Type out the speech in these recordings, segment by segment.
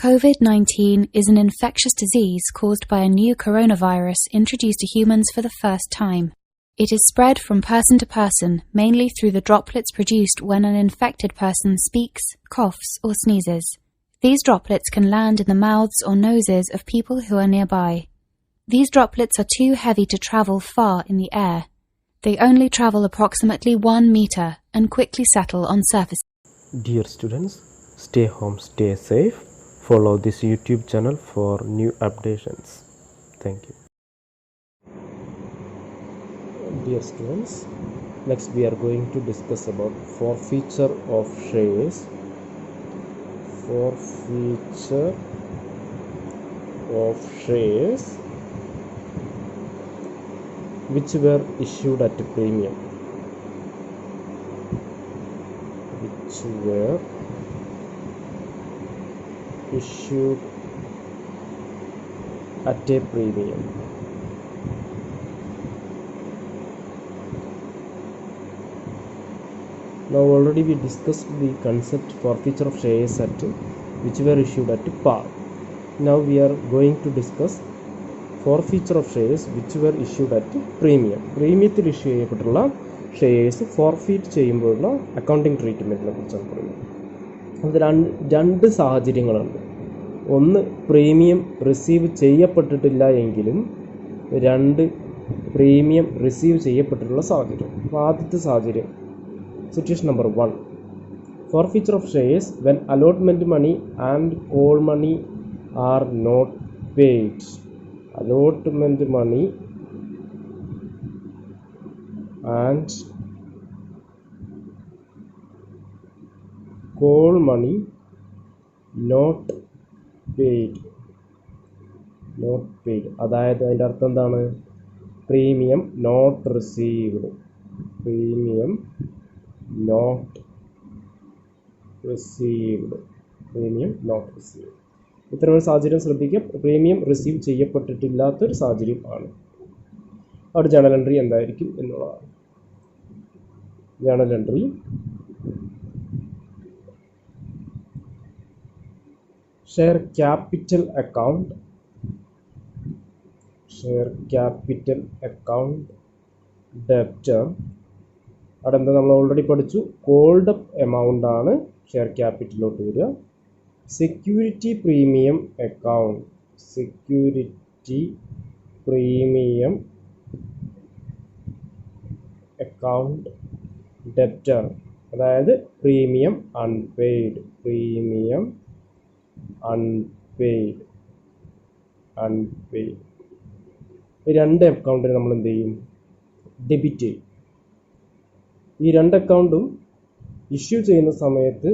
COVID-19 is an infectious disease caused by a new coronavirus introduced to humans for the first time. It is spread from person to person, mainly through the droplets produced when an infected person speaks, coughs, or sneezes. These droplets can land in the mouths or noses of people who are nearby. These droplets are too heavy to travel far in the air. They only travel approximately 1 meter and quickly settle on surfaces. Dear students, stay home, stay safe. Follow this YouTube channel for new updates. Thank you. Dear students, next we are going to discuss about forfeiture of shares. Forfeiture of shares which were issued at a premium. Which were issued at a premium. Now already we discussed the concept forfeiture of shares at which were issued at par. Now we are going to discuss forfeiture of shares which were issued at premium. പ്രീമിയത്തിൽ issue ചെയ്യപ്പെട്ടുള്ള shares forfeit ചെയ്യുമ്പോഴുള്ള accounting ട്രീറ്റ്മെൻറ്റിനെ കുറിച്ചാണ് പറയുന്നത്. അത് രണ്ട് സാഹചര്യങ്ങളുണ്ട്. ഒന്ന്, പ്രീമിയം റിസീവ് ചെയ്യപ്പെട്ടിട്ടില്ല എങ്കിലും രണ്ട്, പ്രീമിയം റിസീവ് ചെയ്യപ്പെട്ടിട്ടുള്ള സാഹചര്യം. അപ്പോൾ ആദ്യത്തെ സാഹചര്യം, situation number 1, forfeiture of shares when allotment money and call money are not paid. Allotment money and call money not paid. അതായത് അതിൻ്റെ അർത്ഥം എന്താണ്? Premium not received. Premium not received. ഇത്തരം ഒരു സാഹചര്യം ശ്രദ്ധിക്കുക. പ്രീമിയം റിസീവ് ചെയ്യപ്പെട്ടിട്ടില്ലാത്തൊരു സാഹചര്യം ആണ്. അവിടെ ജേണൽ എൻട്രി എന്തായിരിക്കും എന്നുള്ളതാണ്. Journal entry share capital account. Debtor. അവിടെ എന്താ നമ്മൾ ഓൾറെഡി പഠിച്ചു, കോൾഡ് അപ്പ് എമൗണ്ട് ആണ് ഷെയർ ക്യാപിറ്റലിലോട്ട് വരിക. Security premium account. ഡെപ്റ്റർ. അതായത് പ്രീമിയം അൺപെയ്ഡ്. ഈ രണ്ട് അക്കൗണ്ടിന് നമ്മൾ എന്ത് ചെയ്യും? ഡെബിറ്റ് ചെയ്യും. ഈ രണ്ട് അക്കൗണ്ടും ഇഷ്യൂ ചെയ്യുന്ന സമയത്ത്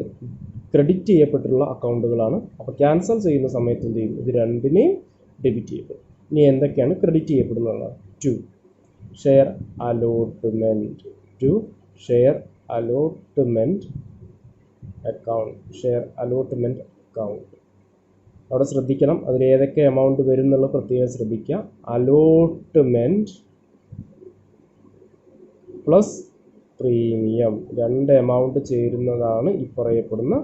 ക്രെഡിറ്റ് ചെയ്യപ്പെട്ടിട്ടുള്ള അക്കൗണ്ടുകളാണ്. അപ്പോൾ ക്യാൻസൽ ചെയ്യുന്ന സമയത്ത് എന്ത് ചെയ്യും? ഇത് രണ്ടിനെയും ഡെബിറ്റ് ചെയ്യപ്പെടും. ഇനി എന്തൊക്കെയാണ് ക്രെഡിറ്റ് ചെയ്യപ്പെടുന്നത്? To share allotment account. അവിടെ ശ്രദ്ധിക്കണം, അതിൽ ഏതൊക്കെ എമൗണ്ട് വരും എന്നുള്ള പ്രത്യേകം ശ്രദ്ധിക്കുക. അലോട്ട്മെൻറ്റ് പ്ലസ് പ്രീമിയം, രണ്ട് എമൗണ്ട് ചേരുന്നതാണ് ഈ പറയപ്പെടുന്ന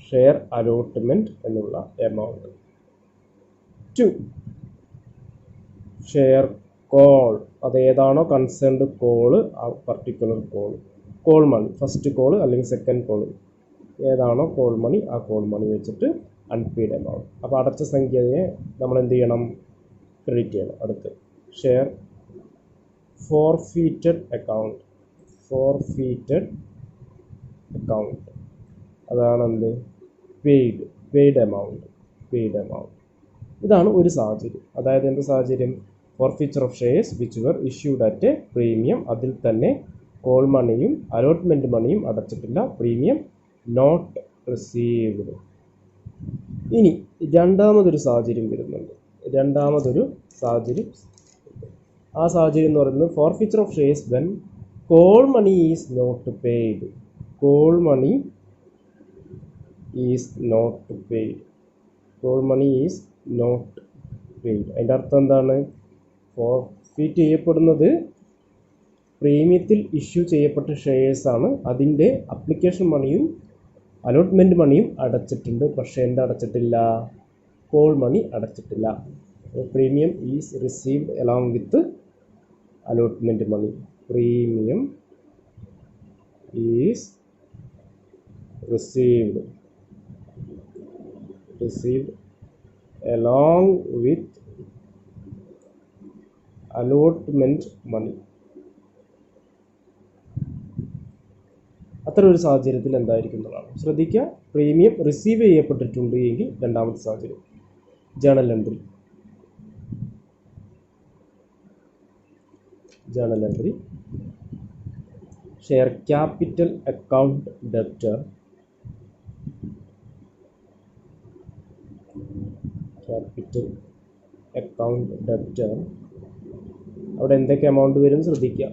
ഷെയർ അലോട്ട്മെൻറ്റ് എന്നുള്ള എമൗണ്ട്. 2 share call. അതേതാണോ കൺസേൺഡ് കോള്, ആ particular call money, first call അല്ലെങ്കിൽ സെക്കൻഡ് കോള് ഏതാണോ കോൾ മണി, ആ കോൾ മണി വെച്ചിട്ട് അൺപെയ്ഡ് എമൗണ്ട്. അപ്പോൾ അടച്ച സംഖ്യയെ നമ്മൾ എന്ത് ചെയ്യണം? ക്രെഡിറ്റ് ചെയ്യണം. അടുത്ത് ഷെയർ ഫോർഫീറ്റഡ് അക്കൗണ്ട്. അതാണ് എന്ത്? Paid amount. ഇതാണ് ഒരു സാഹചര്യം. അതായത് എന്ത് സാഹചര്യം? Forfeiture of shares which were issued at premium. അതിൽ തന്നെ കോൾ മണിയും അലോട്ട്മെൻറ്റ് മണിയും അടച്ചിട്ടില്ല. Premium not received. ഇനി രണ്ടാമതൊരു സാഹചര്യം വരുന്നുണ്ട്. ആ സാഹചര്യം എന്ന് പറയുന്നത് forfeiture of shares when call money is not paid. അതിൻ്റെ അർത്ഥം എന്താണ്? ഫോർഫീറ്റ് ചെയ്യപ്പെടുന്നത് പ്രീമിയത്തിൽ ഇഷ്യൂ ചെയ്യപ്പെട്ട ഷെയർസാണ്. അതിൻ്റെ അപ്ലിക്കേഷൻ മണിയും അലോട്ട്മെൻറ്റ് മണിയും അടച്ചിട്ടുണ്ട്, പക്ഷേ അടച്ചിട്ടില്ല? കോൾ മണി അടച്ചിട്ടില്ല. Premium is received along with allotment money. Premium is received along with allotment money. അത്ര ഒരു സാഹചര്യത്തിൽ എന്തായിരിക്കുന്നതാണ് ശ്രദ്ധിക്കുക. പ്രീമിയം റിസീവ് ചെയ്യപ്പെട്ടിട്ടുണ്ട് എങ്കിൽ രണ്ടാമത്തെ സാഹചര്യം journal entry share capital account debtor അവിടെ എന്തൊക്കെ എമൗണ്ട് വരും ശ്രദ്ധിക്കുക.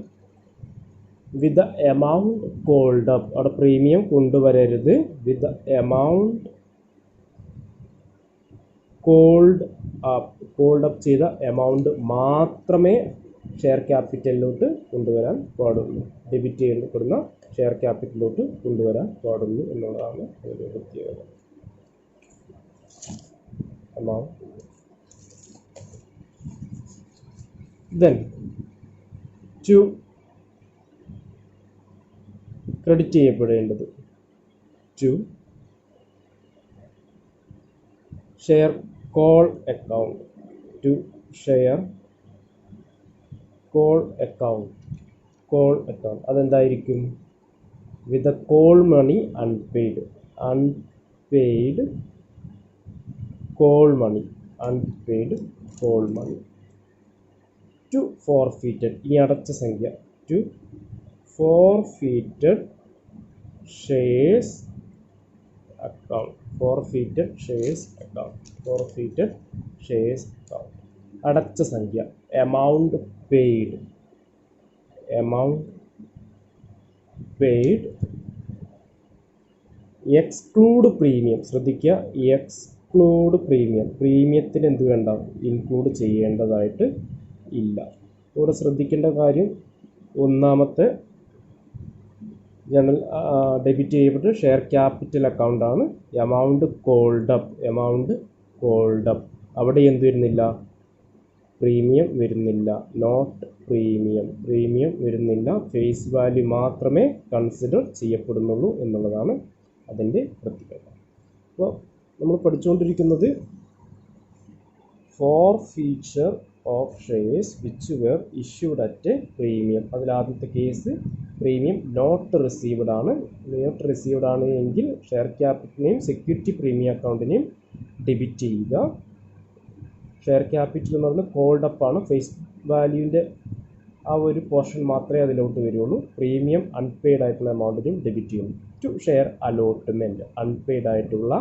വിത്ത് എമൗണ്ട് കോൾഡ് അപ്പ്, അവിടെ പ്രീമിയം കൊണ്ടുവരരുത്. വിത്ത് എമൗണ്ട് കോൾഡ് അപ്പ് ചെയ്ത എമൗണ്ട് മാത്രമേ ഷെയർ ക്യാപിറ്റലിലോട്ട് കൊണ്ടുവരാൻ പാടുള്ളൂ. ഡെബിറ്റ് ചെയ്യപ്പെടുന്ന ഷെയർ ക്യാപിറ്റലിലോട്ട് കൊണ്ടുവരാൻ പാടുള്ളൂ എന്നുള്ളതാണ് അതിൻ്റെ പ്രത്യേകത. amount. Then to credit ചെയ്യപ്പെടേണ്ടത് to share call account, to share call account അതെന്തായിരിക്കും? with the call money unpaid call money, unpaid call money. To forfeited, ഈ അടച്ച സംഖ്യ to forfeited shares account, അടച്ച സംഖ്യ amount paid exclude premium. ശ്രദ്ധിക്കുക, exclude പ്രീമിയത്തിന് എന്ത് വേണ്ട? Include ചെയ്യേണ്ടതായിട്ട് ഇല്ല. ഇവിടെ ശ്രദ്ധിക്കേണ്ട കാര്യം, ഒന്നാമത്തെ ജനറൽ ഡെബിറ്റ് ചെയ്യപ്പെട്ട് ഷെയർ ക്യാപിറ്റൽ അക്കൗണ്ടാണ്. എമൗണ്ട് കോൾഡ് അപ്പ് അവിടെ എന്ത് വരുന്നില്ല? പ്രീമിയം വരുന്നില്ല. നോട്ട് പ്രീമിയം വരുന്നില്ല. ഫേസ് വാല്യൂ മാത്രമേ കൺസിഡർ ചെയ്യപ്പെടുന്നുള്ളൂ എന്നുള്ളതാണ് അതിൻ്റെ പ്രത്യേകത. അപ്പോൾ നമ്മൾ പഠിച്ചുകൊണ്ടിരിക്കുന്നത് forfeiture of shares which were issued at premium. അതിലാദ്യത്തെ കേസ് പ്രീമിയം നോട്ട് റിസീവ്ഡ് ആണ് എങ്കിൽ ഷെയർ ക്യാപിറ്റലിനെയും സെക്യൂരിറ്റി പ്രീമിയം അക്കൗണ്ടിനെയും ഡെബിറ്റ് ചെയ്യുക. ഷെയർ ക്യാപിറ്റൽ എന്ന് പറയുന്നത് കോൾഡ് അപ്പ് ആണ്. ഫേസ് വാല്യൂവിൻ്റെ ആ ഒരു പോർഷൻ മാത്രമേ അതിലോട്ട് വരുള്ളൂ. പ്രീമിയം അൺപെയ്ഡ് ആയിട്ടുള്ള എമൗണ്ടിനെയും ഡെബിറ്റ് ചെയ്യുന്നു. ടു ഷെയർ അലോട്ട്മെൻറ്റ്, അൺപെയ്ഡ് ആയിട്ടുള്ള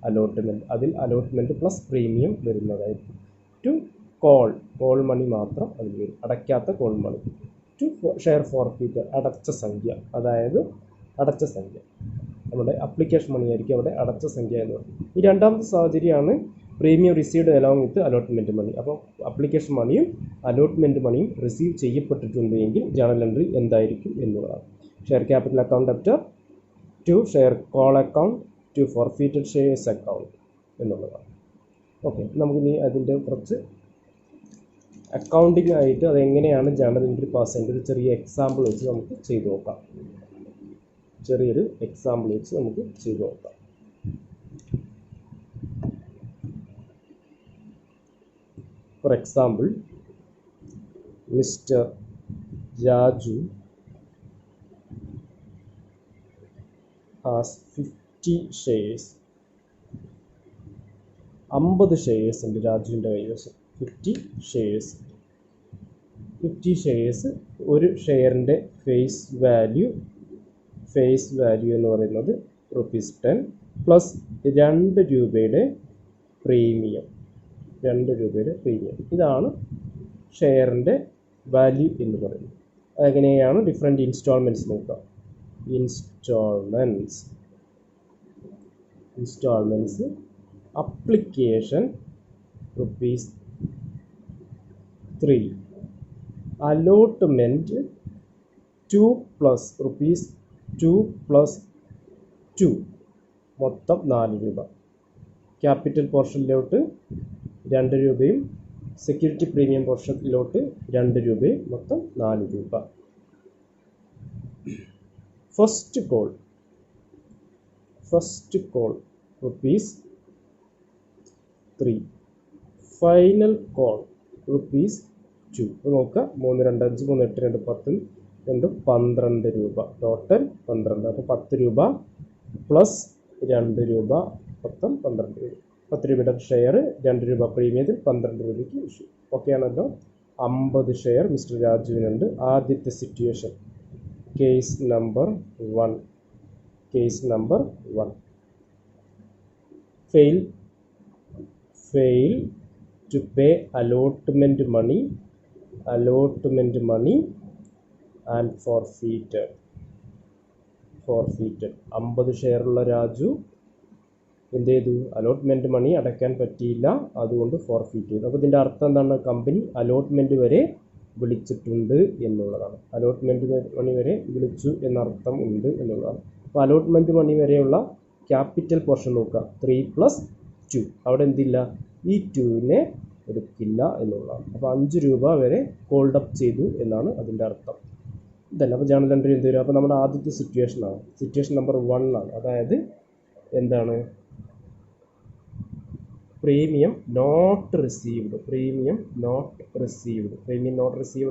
അലോട്ട്മെൻറ്റ്, അതിൽ അലോട്ട്മെൻറ്റ് പ്ലസ് പ്രീമിയം വരുന്നതായിരിക്കും. ടു കോൾ മണി മാത്രം അതിൽ വരും, അടയ്ക്കാത്ത call money. To share forfeiture, അടച്ച സംഖ്യ, അതായത് അടച്ച സംഖ്യ നമ്മുടെ അപ്ലിക്കേഷൻ മണി ആയിരിക്കും അവിടെ അടച്ച സംഖ്യ എന്ന് പറയും. ഈ രണ്ടാമത്തെ സാഹചര്യമാണ് premium received along with allotment money. അപ്പോൾ അപ്ലിക്കേഷൻ മണിയും അലോട്ട്മെൻറ്റ് മണിയും റിസീവ് ചെയ്യപ്പെട്ടിട്ടുണ്ട് എങ്കിൽ ജേണൽ എൻട്രി എന്തായിരിക്കും എന്നുള്ളതാണ്. Share capital account debtor, to share call account, to forfeited shares account എന്നുള്ളതാണ്. ഓക്കെ, നമുക്കിനി അതിൻ്റെ കുറച്ച് അക്കൗണ്ടിങ് ആയിട്ട് അതെങ്ങനെയാണ് ജേണൽ എൻട്രി പാസ് ചെയ്യേണ്ടത് ഒരു ചെറിയ എക്സാമ്പിൾ വെച്ച് നമുക്ക് ചെയ്തു നോക്കാം. For example, Mr. Raju has 50 shares. 50 shares ഉണ്ട് രാജുവിൻ്റെ കൈവശം. 50 ഷെയർസ്. ഒരു ഷെയറിൻ്റെ ഫേസ് വാല്യൂ എന്ന് പറയുന്നത് ₹10 പ്ലസ് 2 രൂപയുടെ പ്രീമിയം. ഇതാണ് ഷെയറിൻ്റെ വാല്യൂ എന്ന് പറയുന്നത്. അതെങ്ങനെയാണ് ഡിഫറെൻറ്റ് ഇൻസ്റ്റാൾമെൻറ്റ്സ് നോക്കാം. ഇൻസ്റ്റാൾമെൻറ്റ്സ് അപ്ലിക്കേഷൻ ₹3, അലോട്ട്മെൻറ്റ് 2 പ്ലസ് ₹2 + 2, മൊത്തം 4 രൂപ. ക്യാപിറ്റൽ പോർഷനിലോട്ട് 2 രൂപയും സെക്യൂരിറ്റി പ്രീമിയം പോർഷനിലോട്ട് 2 രൂപയും മൊത്തം 4 രൂപ. First call rupees 3. Final call rupees 2. നോക്കുക 3, 2, 5, 3, 8, 2, 10, 2, 12 രൂപ. ടോട്ടൽ 12. അപ്പോൾ 10 രൂപ പ്ലസ് 2 രൂപ മൊത്തം 12 രൂപ. 10 രൂപയുടെ ഷെയർ 2 രൂപ പ്രീമിയത്തിൽ 12 രൂപയ്ക്ക് ഇഷ്യൂ. ഓക്കെ ആണല്ലോ. 50 ഷെയർ മിസ്റ്റർ രാജുവിനുണ്ട്. ആദ്യത്തെ situation case number 1. fail to pay allotment money and forfeited. 50 ഷെയറുള്ള രാജു എന്ത് ചെയ്തു? അലോട്ട്മെൻറ്റ് മണി അടയ്ക്കാൻ പറ്റിയില്ല, അതുകൊണ്ട് ഫോർഫീറ്റ് ചെയ്തു. അപ്പോൾ ഇതിൻ്റെ അർത്ഥം എന്താണ്? കമ്പനി അലോട്ട്മെൻറ്റ് വരെ വിളിച്ചിട്ടുണ്ട് എന്നുള്ളതാണ്. അലോട്ട്മെൻറ്റ് മണി വരെ വിളിച്ചു എന്നർത്ഥം ഉണ്ട് എന്നുള്ളതാണ്. അപ്പോൾ അലോട്ട്മെൻറ്റ് മണി വരെയുള്ള ക്യാപിറ്റൽ പോർഷൻ നോക്കുക. 3 + 2. അവിടെ എന്തില്ല? ഈ 2നെ എടുക്കില്ല എന്നുള്ളതാണ്. അപ്പോൾ 5 രൂപ വരെ കോൾഡ് അപ്പ് ചെയ്തു എന്നാണ് അതിൻ്റെ അർത്ഥം. ഇതല്ല. അപ്പോൾ ജേണൽ എൻട്രി എന്ത് വരും? അപ്പോൾ നമ്മുടെ ആദ്യത്തെ സിറ്റുവേഷനാണ്, സിറ്റുവേഷൻ നമ്പർ 1 ആണ്. അതായത് എന്താണ്? പ്രീമിയം നോട്ട് റിസീവ്ഡ്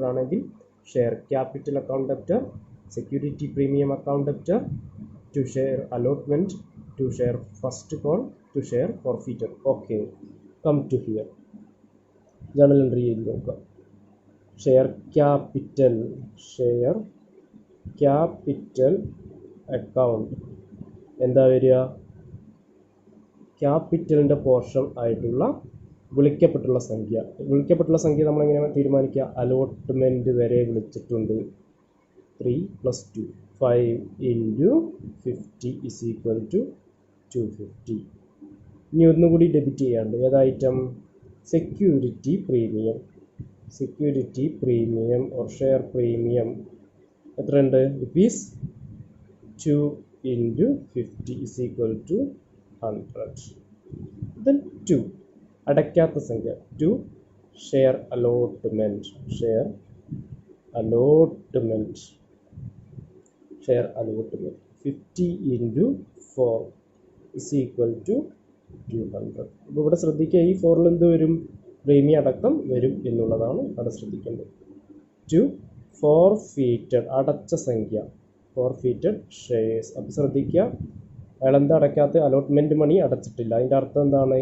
ആണെങ്കിൽ share capital account debtor, security premium account debtor, to share allotment, to share first call, to share forfeited. Okay, come to here. Journal entry ചെയ്ത് നോക്കാം. ഷെയർ ക്യാപിറ്റൽ അക്കൗണ്ട് എന്താ വരിക? ക്യാപിറ്റലിൻ്റെ portion ആയിട്ടുള്ള വിളിക്കപ്പെട്ടുള്ള സംഖ്യ നമ്മളെങ്ങനെയാണ് തീരുമാനിക്കുക? Allotment വരെ വിളിച്ചിട്ടുണ്ട്. 3 + 2 5 × 50 = 250. ഇനി ഒന്നുകൂടി ഡെബിറ്റ് ചെയ്യാണ്ട്. ഏതായിട്ടം? Security premium or share premium എത്രയുണ്ട്? റുപ്പീസ് 2 × 50 = 100. Then 2 അടയ്ക്കാത്ത സംഖ്യ. 2 ഷെയർ അലോട്ട്മെൻറ്റ് 50 × 4 = 200. അപ്പോൾ ഇവിടെ ശ്രദ്ധിക്കുക, ഈ 4ൽ എന്ത് വരും? പ്രീമിയം അടക്കം വരും എന്നുള്ളതാണ് അവിടെ ശ്രദ്ധിക്കേണ്ടത്. 2 ഫോർഫീറ്റഡ് അടച്ച സംഖ്യ, ഫോർഫീറ്റഡ് ഷെയർസ്. അപ്പോൾ ശ്രദ്ധിക്കുക, അയാളെന്താ അടയ്ക്കാത്ത? അലോട്ട്മെൻറ്റ് മണി അടച്ചിട്ടില്ല. അതിൻ്റെ അർത്ഥം എന്താണ്?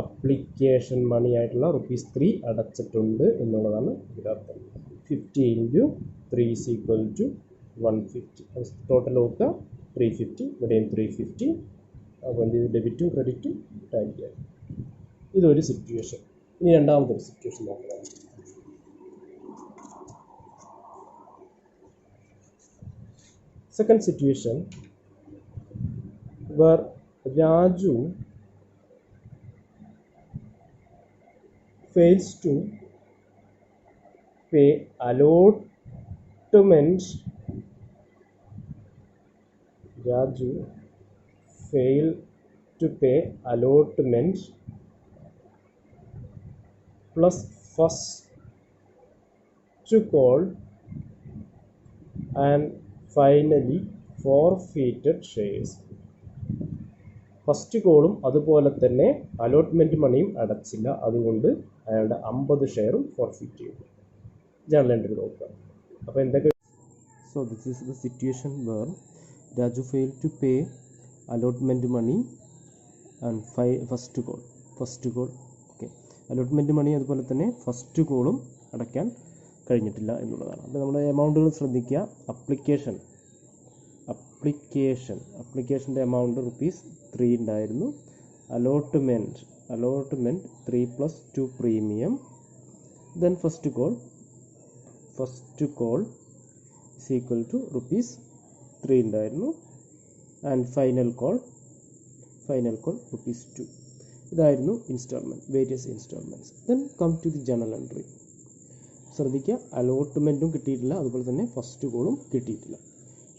അപ്ലിക്കേഷൻ മണി ആയിട്ടുള്ള ₹3 അടച്ചിട്ടുണ്ട് എന്നുള്ളതാണ് ഇതിൻ്റെ അർത്ഥം. 50 × 3 = 150. ടോട്ടൽ നോക്കുക 350. ഇവിടെയും 350. അപ്പോൾ എന്ത് ചെയ്തു? ഡെബിറ്റും ക്രെഡിറ്റും ടാലി ആയി. ഇതൊരു സിറ്റുവേഷൻ. ഇനി രണ്ടാമത്തെ സിറ്റുവേഷൻ നോക്കാം. Second situation, where Raju fails to pay allotment. Raju failed to pay allotment plus first call and finally forfeited shares. First കോളും അതുപോലെ തന്നെ അലോട്ട്മെൻറ്റ് മണിയും അടച്ചില്ല, അതുകൊണ്ട് അയാളുടെ 50 ഷെയറും ഫോർഫിറ്റ് ചെയ്തു. ജേണൽ എൻട്രി നോക്കുക. അപ്പോൾ എന്തൊക്കെ? So this is the situation where Raju fail to pay allotment money and first call. Okay, allotment money അതുപോലെ തന്നെ ഫസ്റ്റ് കോളും അടയ്ക്കാൻ കഴിഞ്ഞിട്ടില്ല എന്നുള്ളതാണ്. അപ്പോൾ നമ്മുടെ എമൗണ്ടുകൾ ശ്രദ്ധിക്കുക. അപ്ലിക്കേഷൻ്റെ എമൗണ്ട് ₹3 ഉണ്ടായിരുന്നു. Allotment 3 + 2 premium. Then first call ₹3 ഉണ്ടായിരുന്നു. And final call ₹2. ഇതായിരുന്നു instalment, various instalments. Then come to the journal entry. ശ്രദ്ധിക്കുക, അലോട്ട്മെൻറ്റും കിട്ടിയിട്ടില്ല, അതുപോലെ തന്നെ ഫസ്റ്റ് കോളും കിട്ടിയിട്ടില്ല.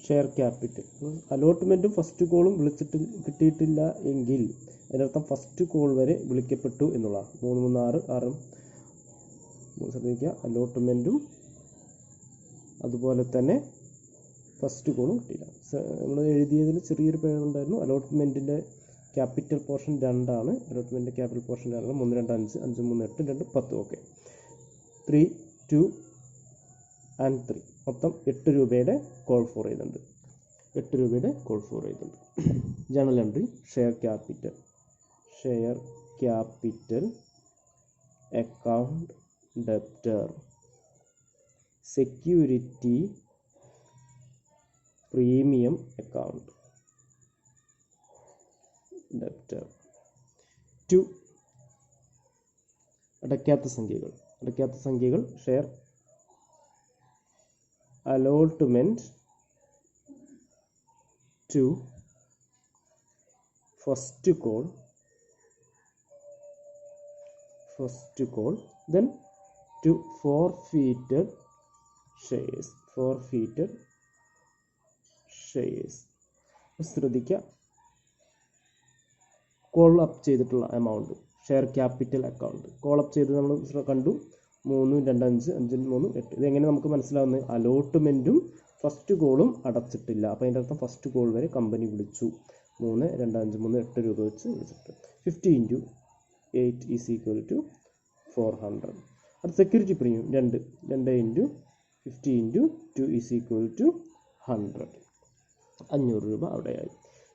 Share capital. അലോട്ട്മെൻറ്റും ഫസ്റ്റ് കോളും വിളിച്ചിട്ട് കിട്ടിയിട്ടില്ല എങ്കിൽ അതിനർത്ഥം ഫസ്റ്റ് കോൾ വരെ വിളിക്കപ്പെട്ടു എന്നുള്ളതാണ്. 3, 3, 6 ശ്രദ്ധിക്കുക. അലോട്ട്മെൻറ്റും അതുപോലെ തന്നെ ഫസ്റ്റ് കോളും കിട്ടിയില്ല. നമ്മൾ എഴുതിയതിൽ ചെറിയൊരു പിഴവുണ്ടായിരുന്നു. അലോട്ട്മെൻറ്റിൻ്റെ ക്യാപിറ്റൽ പോർഷൻ 2 അലോട്ട്മെൻറ്റിൻ്റെ ക്യാപിറ്റൽ പോർഷൻ 2 3, 2, 5 5 3 8 2 10. ഓക്കെ, 3, 2 and 3 മൊത്തം 8 രൂപയുടെ കോൾ ഫോർ ചെയ്യുന്നുണ്ട്. 8 രൂപയുടെ കോൾ ഫോർ ചെയ്യുന്നുണ്ട്. Journal entry share capital account debtor security premium account debtor. 2 അടയ്ക്കാത്ത സംഖ്യകൾ share allotment to first call, then to forfeited shares. ശ്രദ്ധിക്കുക, കോൾ അപ്പ് ചെയ്തിട്ടുള്ള amount share capital account call up ചെയ്ത് നമ്മൾ കണ്ടു. 3, 2, 5 5 3 8. ഇതെങ്ങനെ നമുക്ക് മനസ്സിലാവുന്നത്? അലോട്ട്മെൻറ്റും ഫസ്റ്റ് കോളും അടച്ചിട്ടില്ല. അപ്പോൾ അതിൻ്റെ അർത്ഥം ഫസ്റ്റ് കോൾ വരെ കമ്പനി വിളിച്ചു. 3, 2, 5 3 8 രൂപ വെച്ച് വിളിച്ചിട്ട് 50 × 8 = 400. അത് സെക്യൂരിറ്റി പ്രീമിയം 2 × 50 × 2 = 100. 500 രൂപ അവിടെയായി.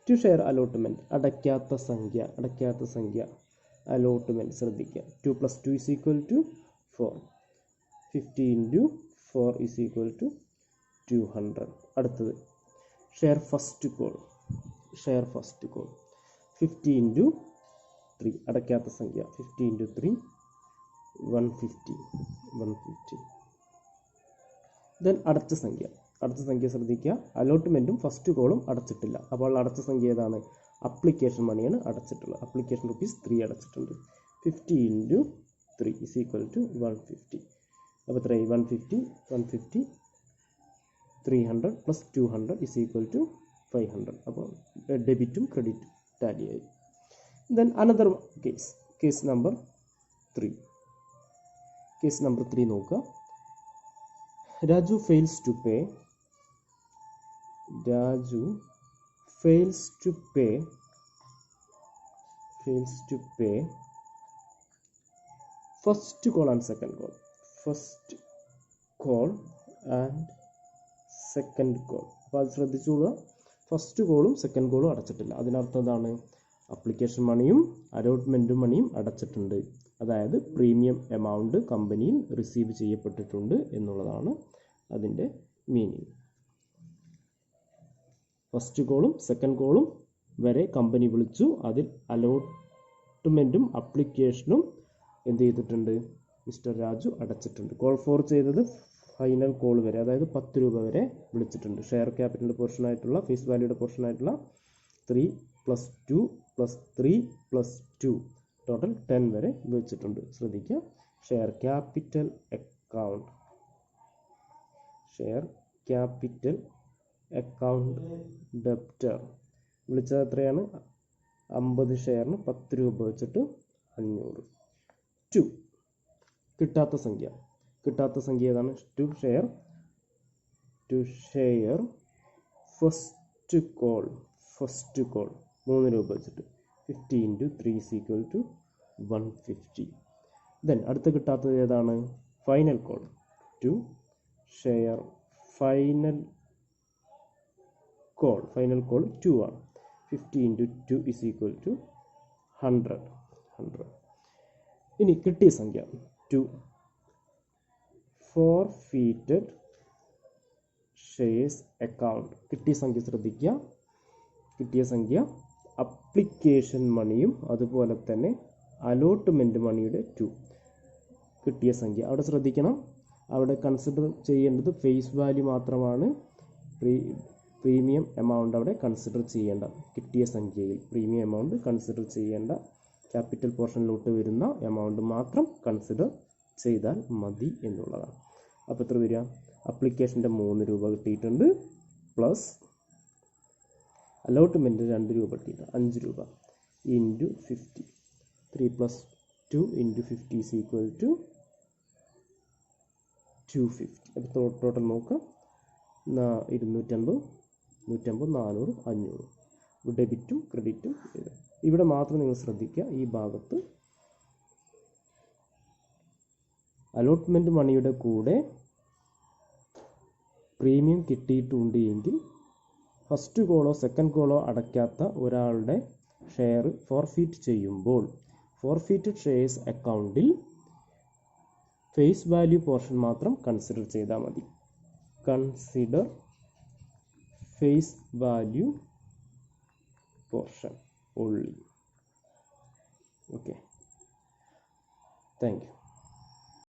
ടു ഷെയർ അലോട്ട്മെൻറ്റ് അടയ്ക്കാത്ത സംഖ്യ അലോട്ട്മെൻറ്റ് ശ്രദ്ധിക്കുക. 2 + 2 = 4. 50 × 4 = 200. അടുത്തത് ഷെയർ ഫസ്റ്റ് കോൾ 50 × 3 അടയ്ക്കാത്ത സംഖ്യ 50 × 3 150. ദെൻ അടച്ച സംഖ്യ ശ്രദ്ധിക്കുക. അലോട്ട്മെൻറ്റും ഫസ്റ്റ് കോളും അടച്ചിട്ടില്ല. അപ്പോൾ അടച്ച സംഖ്യ ഏതാണ്? അപ്ലിക്കേഷൻ മണിയാണ് അടച്ചിട്ടുള്ളത്. അപ്ലിക്കേഷൻ ₹3 അടച്ചിട്ടുണ്ട്. 50 × 3 = 150. അപ്പോൾ എത്രയായി? 150 300 + 200 = 500. അപ്പോൾ ഡെബിറ്റും ക്രെഡിറ്റും ടാലിയായി. Then another case number 3. നോക്കുക. Raju fails to pay first call and second call. അപ്പോൾ അത് ശ്രദ്ധിച്ചോളുക. ഫസ്റ്റ് കോളും സെക്കൻഡ് കോളും അടച്ചിട്ടില്ല. അതിനർത്ഥം എന്താണ്? അപ്ലിക്കേഷൻ മണിയും അലോട്ട്മെൻറ്റ് മണിയും അടച്ചിട്ടുണ്ട്. അതായത് പ്രീമിയം എമൗണ്ട് കമ്പനിയിൽ റിസീവ് ചെയ്യപ്പെട്ടിട്ടുണ്ട് എന്നുള്ളതാണ് അതിൻ്റെ മീനിങ്. ഫസ്റ്റ് കോളും സെക്കൻഡ് കോളും വരെ കമ്പനി വിളിച്ചു. അതിൽ അലോട്ട്മെൻറ്റും അപ്ലിക്കേഷനും എന്ത് ചെയ്തിട്ടുണ്ട്? മിസ്റ്റർ രാജു അടച്ചിട്ടുണ്ട്. കോൾ ഫോർ ചെയ്തത് ഫൈനൽ കോൾ വരെ, അതായത് 10 രൂപ വരെ വിളിച്ചിട്ടുണ്ട്. ഷെയർ ക്യാപിറ്റലിൻ്റെ പോർഷനായിട്ടുള്ള ഫേസ് വാല്യൂയുടെ പോർഷനായിട്ടുള്ള 3 + 2 + 3 + 2 ടോട്ടൽ 10 വരെ വിളിച്ചിട്ടുണ്ട്. ശ്രദ്ധിക്കുക. ഷെയർ ക്യാപിറ്റൽ അക്കൗണ്ട് ഡെപ്റ്റർ വിളിച്ചത് എത്രയാണ്? 50 ഷെയറിന് 10 രൂപ വെച്ചിട്ട് 500. 2 കിട്ടാത്ത സംഖ്യ ഏതാണ്? ടു ഷെയർ ഫസ്റ്റ് കോൾ 3 രൂപ വെച്ചിട്ട് 50 × 3 = 150. ദെൻ അടുത്ത കിട്ടാത്തത് ഏതാണ്? Final call. To share final call 2 ആണ്. 50 × 2 = 100. ഇനി കിട്ടിയ സംഖ്യ 2 forfeited shares അക്കൗണ്ട്. കിട്ടിയ സംഖ്യ ശ്രദ്ധിക്കുക. അപ്ലിക്കേഷൻ മണിയും അതുപോലെ തന്നെ അലോട്ട്മെൻറ്റ് മണിയുടെ 2 കിട്ടിയ സംഖ്യ. അവിടെ ശ്രദ്ധിക്കണം, അവിടെ കൺസിഡർ ചെയ്യേണ്ടത് ഫേസ് വാല്യൂ മാത്രമാണ്. പ്രീമിയം എമൗണ്ട് അവിടെ കൺസിഡർ ചെയ്യേണ്ട. കിട്ടിയ സംഖ്യയിൽ പ്രീമിയം എമൗണ്ട് കൺസിഡർ ചെയ്യേണ്ട. ക്യാപിറ്റൽ പോർഷനിലോട്ട് വരുന്ന എമൗണ്ട് മാത്രം കൺസിഡർ ചെയ്താൽ മതി എന്നുള്ളതാണ്. അപ്പോൾ എത്ര വരിക? അപ്ലിക്കേഷൻ്റെ 3 രൂപ കിട്ടിയിട്ടുണ്ട്. പ്ലസ് അലോട്ട്മെൻറ്റ് 2 രൂപ കിട്ടിയിട്ട് 5 രൂപ ഇൻറ്റു 50. 3 + 2 × 50 is equal to 250. അപ്പോൾ ടോട്ടൽ നോക്കാം. 250, 150, 400, 500. ഡെബിറ്റും ക്രെഡിറ്റും. ഇവിടെ മാത്രം നിങ്ങൾ ശ്രദ്ധിക്കുക, ഈ ഭാഗത്ത് അലോട്ട്മെൻറ്റ് മണിയുടെ കൂടെ പ്രീമിയം കിട്ടിയിട്ടുണ്ട് എങ്കിൽ ഫസ്റ്റ് കോളോ സെക്കൻഡ് കോളോ അടയ്ക്കാത്ത ഒരാളുടെ ഷെയർ ഫോർഫീറ്റ് ചെയ്യുമ്പോൾ ഫോർഫീറ്റഡ് ഷെയർസ് അക്കൗണ്ടിൽ ഫേസ് വാല്യൂ പോർഷൻ മാത്രം കൺസിഡർ ചെയ്താൽ മതി. Consider face value portion only. Okay, thank you.